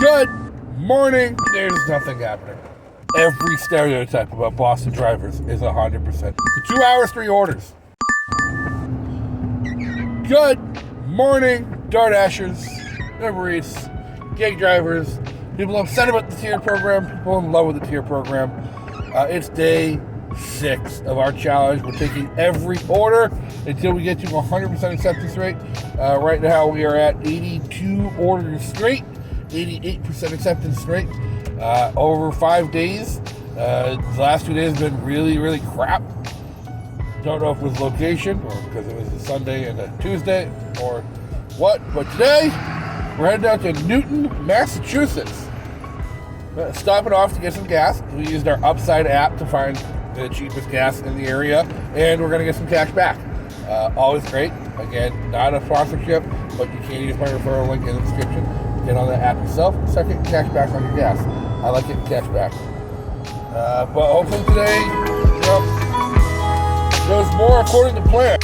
Good morning. There's nothing happening. Every stereotype about Boston drivers is 100%. So 2 hours, 3 orders. Good morning, DoorDashers, Uber Eats, gig drivers, people upset about the tier program, people in love with the tier program. It's day 6 of our challenge. We're taking every order until we get to 100% acceptance rate. Right now we are at 82 orders straight, 88% acceptance rate. Over 5 days. The last 2 days have been really crap. Don't know if it was location or because it was a Sunday and a Tuesday or what, but today we're heading out to Newton, Massachusetts. Stopping off to get some gas. We used our Upside app to find the cheapest gas in the area, and we're going to get some cash back. Always great. Again, not a sponsorship, but you can use my referral link in the description. Get on the app yourself, start getting cash back on your gas. I like getting cash back. But hopefully today, goes more according to plan.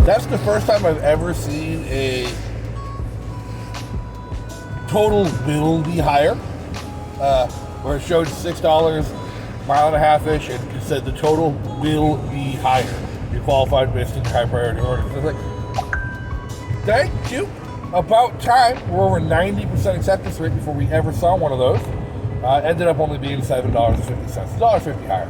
That's the first time I've ever seen a total bill be higher, where it showed $6, mile and a half-ish, and it said the total will be higher. You qualified based on high priority orders. I was like, thank you. About time. We're over 90% acceptance rate before we ever saw one of those. Ended up only being $7.50, $1.50 higher.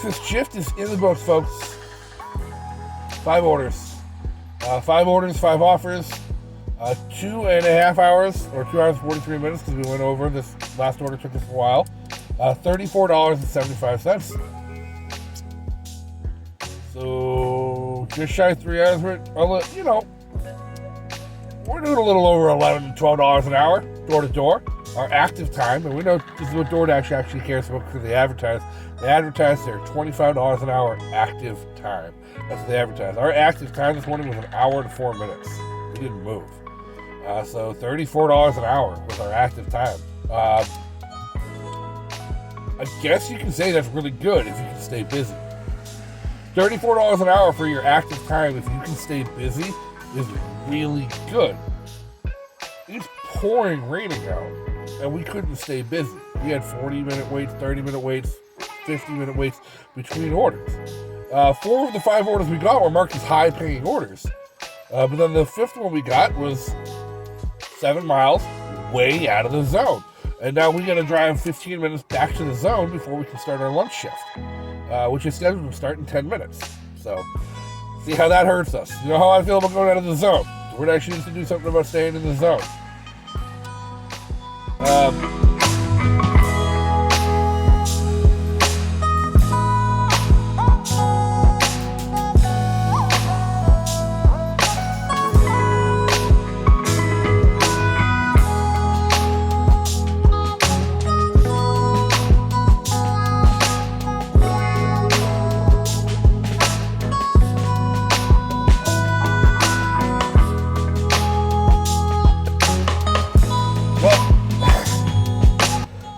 breakfast shift is in the books, folks. 5 orders. 5 orders, 5 offers. 2.5 hours, or 2 hours and 43 minutes, because we went over. This last order took us a while. $34.75. So, just shy of 3 hours. We're doing a little over $11 to $12 an hour, door to door. Our active time, and we know this is what DoorDash actually cares about because they advertise. They advertise their $25 an hour active time. That's what they advertise. Our active time this morning was 1 hour and 4 minutes. We didn't move. So $34 an hour was our active time. I guess you can say that's really good if you can stay busy. $34 an hour for your active time if you can stay busy is really good. It's pouring raining out, and we couldn't stay busy. We had 40-minute waits, 30-minute waits, 50-minute waits between orders. 4 of the 5 orders we got were marked as high-paying orders. But then the 5th one we got was 7 miles way out of the zone. And now we got to drive 15 minutes back to the zone before we can start our lunch shift, which is scheduled to start in 10 minutes. So, see how that hurts us. You know how I feel about going out of the zone. We're actually needs to do something about staying in the zone.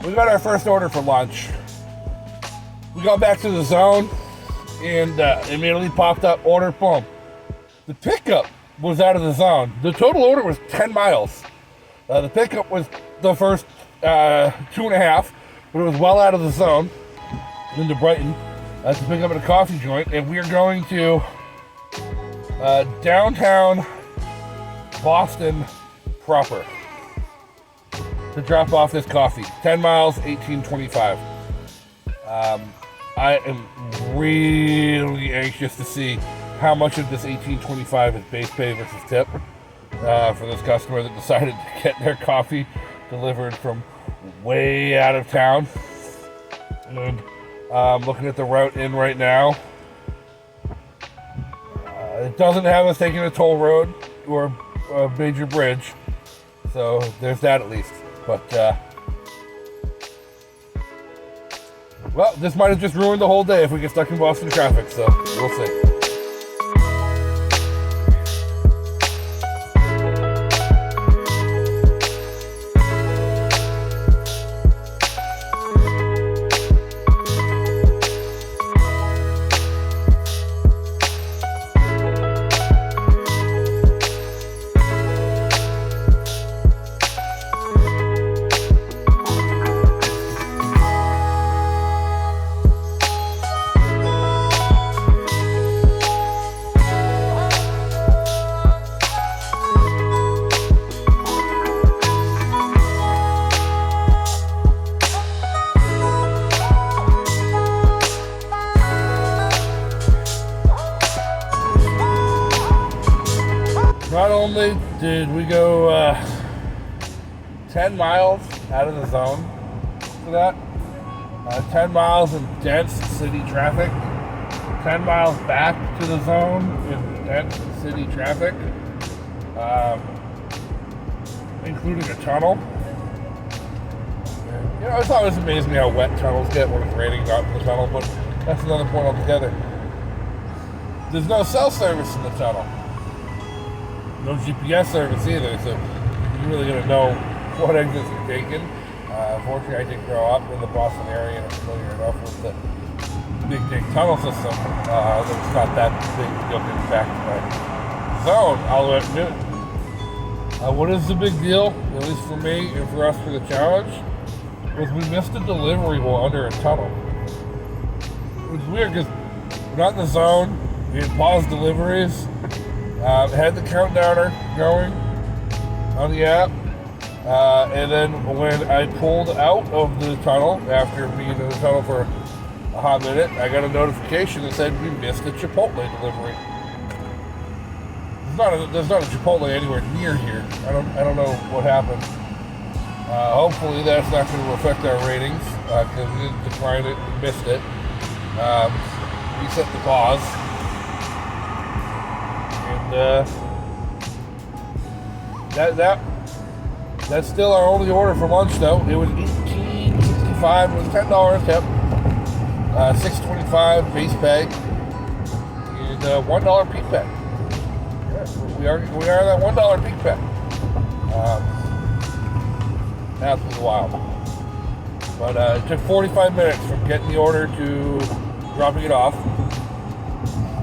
We got our first order for lunch. We got back to the zone and immediately popped up order, boom. The pickup was out of the zone. The total order was 10 miles. The pickup was the first 2.5, but it was well out of the zone into Brighton to pick up at a coffee joint. And we are going to downtown Boston proper to drop off this coffee. 10 miles, $18.25. I am really anxious to see how much of this $18.25 is base pay versus tip for this customer that decided to get their coffee delivered from way out of town. And looking at the route in right now. It doesn't have us taking a toll road or a major bridge, so there's that at least. But, well, this might have just ruined the whole day if we get stuck in Boston traffic, so we'll see. Not only did we go 10 miles out of the zone for that, 10 miles in dense city traffic, 10 miles back to the zone in dense city traffic, including a tunnel. And, you know, it's always amazed me how wet tunnels get when it's raining out in the tunnel, but that's another point altogether. There's no cell service in the tunnel. No GPS service either, so you're really going to know what exits you're taking. Fortunately, I did grow up in the Boston area and I'm familiar enough with the big tunnel system that it's not that big to go get back to my zone all the way up to Newton. What is the big deal, at least for me and for us for the challenge, was we missed a delivery while under a tunnel. It was weird because we're not in the zone, we had paused deliveries. Had the countdowner going on the app, and then when I pulled out of the tunnel after being in the tunnel for a hot minute, I got a notification that said we missed a Chipotle delivery. There's not a Chipotle anywhere near here. I don't know what happened. Hopefully that's not going to affect our ratings because we didn't decline it, we missed it. We set the pause, and that's still our only order for lunch though. It was $18.65. It was $10 tip, $6.25 base pay, and $1 peak pay. We are that $1 peak pay. Absolutely wild. But it took 45 minutes from getting the order to dropping it off,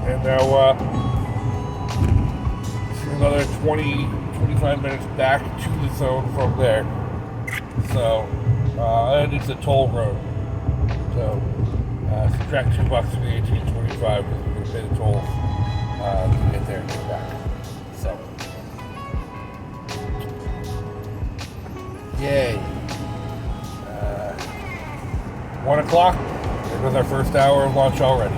and now another 20-25 minutes back to the zone from there. So and it's a toll road. So subtract $2 from the $18.25 because we're going to pay the toll to get there and get back. So yay. 1 o'clock. There goes our first hour of lunch already.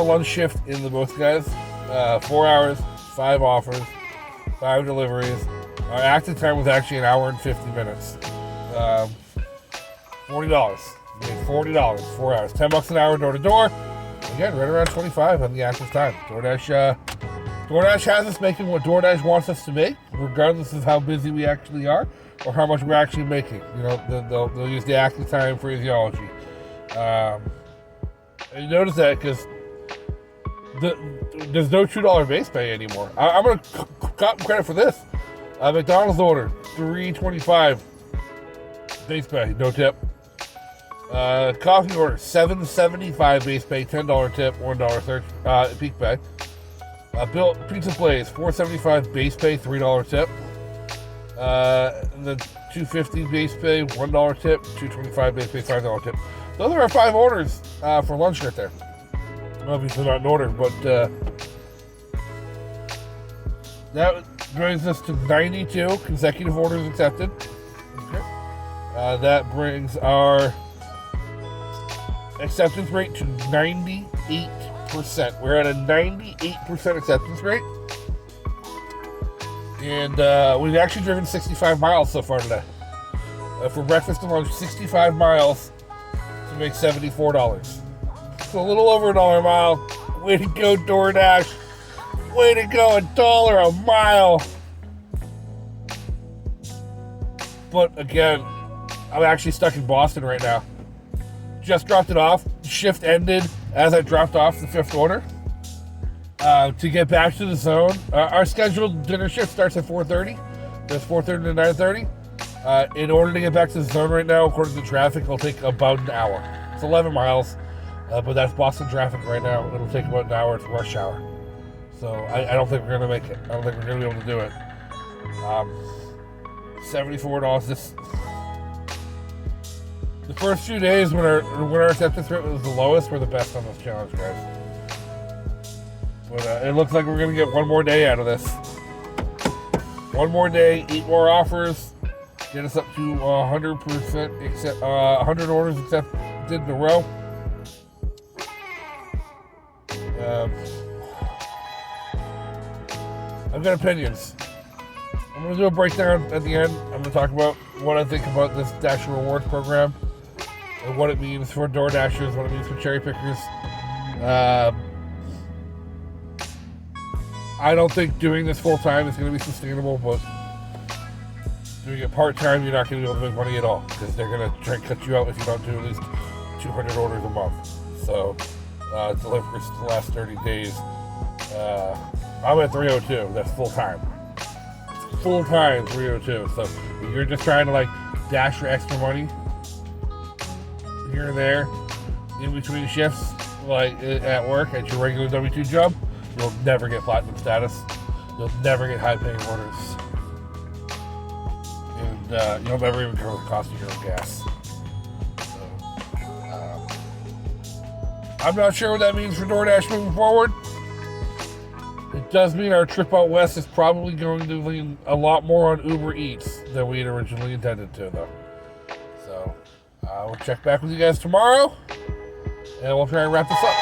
Lunch shift in the both guys. 4 hours, 5 offers, 5 deliveries. Our active time was actually an hour and 50 minutes. $40. You made $40, 4 hours. $10 an hour door to door. Again, right around 25 on the active time. DoorDash has us making what DoorDash wants us to make, regardless of how busy we actually are or how much we're actually making. You know, they'll use the active time phraseology. And you notice that because there's no $2 base pay anymore. I'm going to cop credit for this. McDonald's order, $3.25 base pay, no tip. Coffee order, $7.75 base pay, $10 tip, $1 peak pay. Pizza Place, $4.75 base pay, $3 tip. And then $2.50 base pay, $1 tip, $2.25 base pay, $5 tip. Those are our 5 orders for lunch right there. Obviously not an order, but that brings us to 92 consecutive orders accepted. Okay. That brings our acceptance rate to 98%. We're at a 98% acceptance rate. And we've actually driven 65 miles so far today. For breakfast and lunch, 65 miles to make $74. So a little over $1 a mile. Way to go, DoorDash. Way to go, $1 a mile. But again, I'm actually stuck in Boston right now. Just dropped it off. Shift ended as I dropped off the 5th order. To get back to the zone, our scheduled dinner shift starts at 4:30. There's 4:30 to 9:30. In order to get back to the zone right now, according to traffic, it'll take about an hour. It's 11 miles, but that's Boston traffic right now. It'll take about an hour. It's rush hour. So I don't think we're going to make it. I don't think we're going to be able to do it. $74. The first few days when our acceptance rate was the lowest were the best on this challenge, guys. But it looks like we're going to get one more day out of this. One more day, 8 more offers, get us up to 100% 100 orders accepted in a row. I've got opinions. I'm going to do a breakdown at the end. I'm going to talk about what I think about this Dasher Rewards program and what it means for Door Dashers, what it means for cherry pickers. I don't think doing this full time is going to be sustainable, but doing it part time, you're not going to be able to make money at all because they're going to try and cut you out if you don't do at least 200 orders a month. So, deliveries the last 30 days. I'm at 302. That's full time. Full time 302. So, if you're just trying to like dash for extra money here and there in between shifts, like at work, at your regular W-2 job, you'll never get platinum status. You'll never get high-paying orders. And you'll never even cover the cost of your own gas. So, I'm not sure what that means for DoorDash moving forward. It does mean our trip out west is probably going to lean a lot more on Uber Eats than we had originally intended to, though. So, we'll check back with you guys tomorrow, and we'll try and wrap this up.